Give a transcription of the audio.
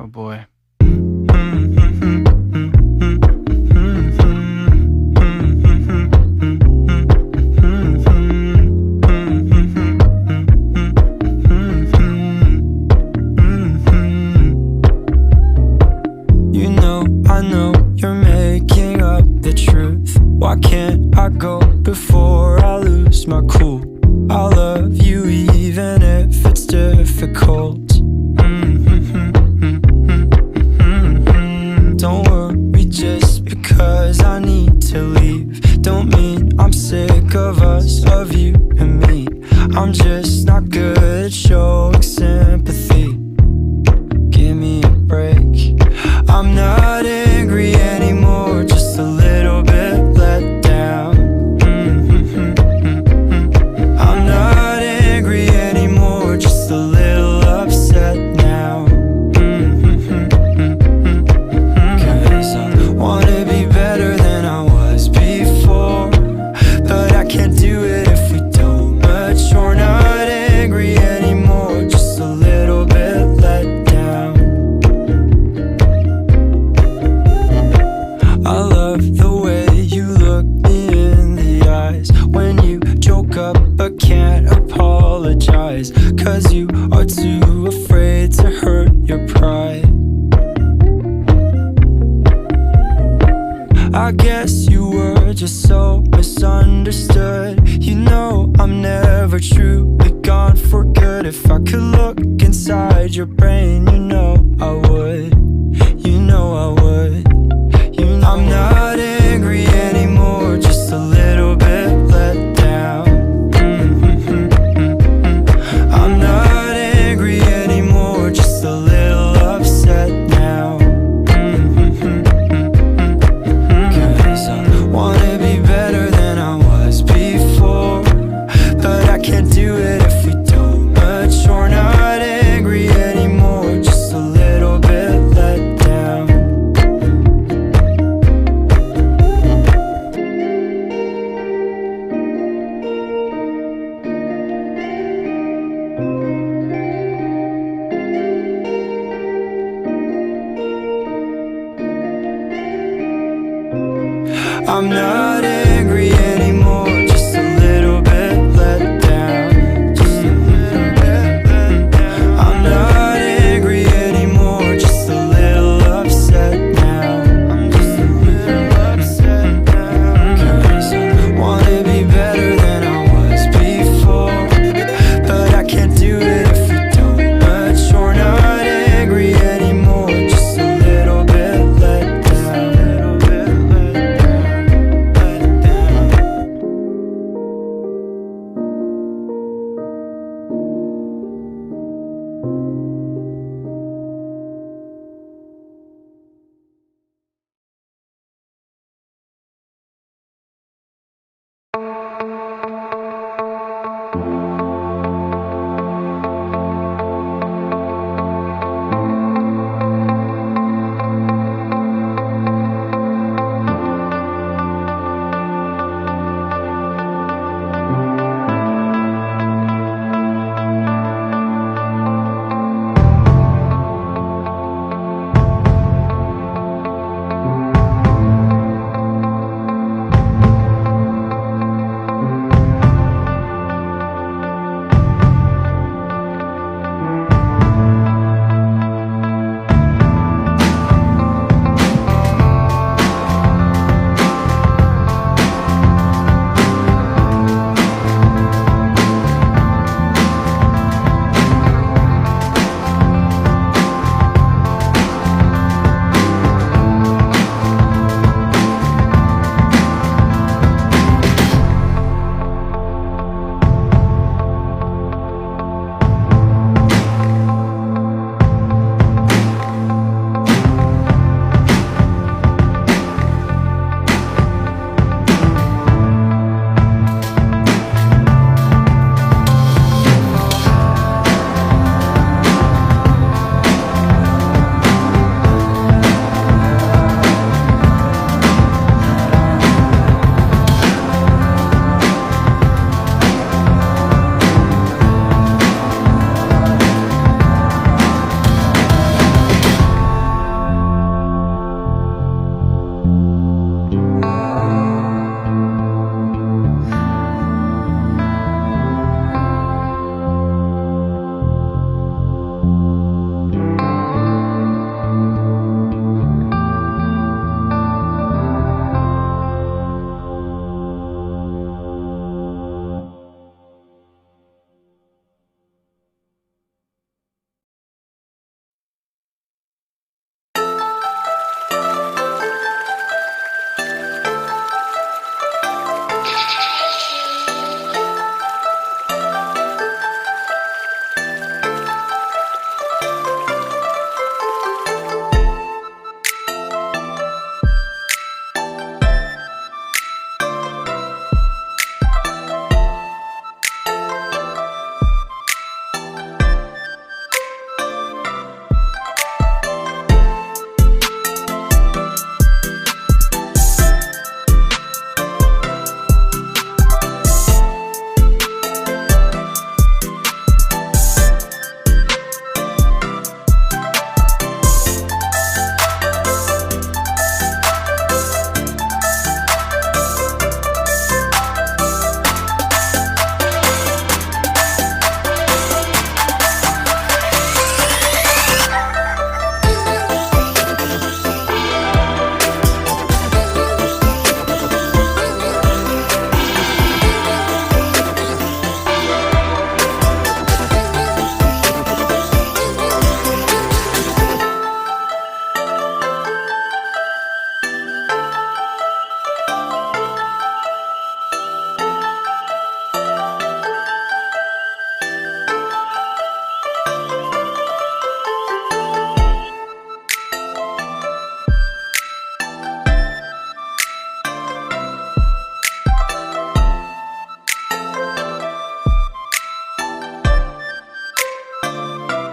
Oh boy. You know, I know you're making up the truth. Why can't I go before I lose my cool? I love you even if it's difficult. Don't worry just because I need to leave. Don't mean I'm sick of us, of you and me. I'm just not good at showing sympathy. Give me a break. I'm not angry anymore, just a little bit let down. I'm not angry anymore, just a little upset now. Cause I wanna be better than I was before, but I can't do it if we don't mature. Not angry anymore, just a little bit let down. I love the way you look me in the eyes when you joke up but can't apologize, cause you are too afraid to hurt your pride. I guess you were just so misunderstood. You know I'm never truly gone for good. If I could look inside your brain, you know I would. You know I would. I'm not angry anymore, just a little bit let down. I'm not angry anymore, just a little upset now. Cause I wanna be better than I was before, but I can't do it if we don't mature. Not angry anymore, just a little bit let down. I'm not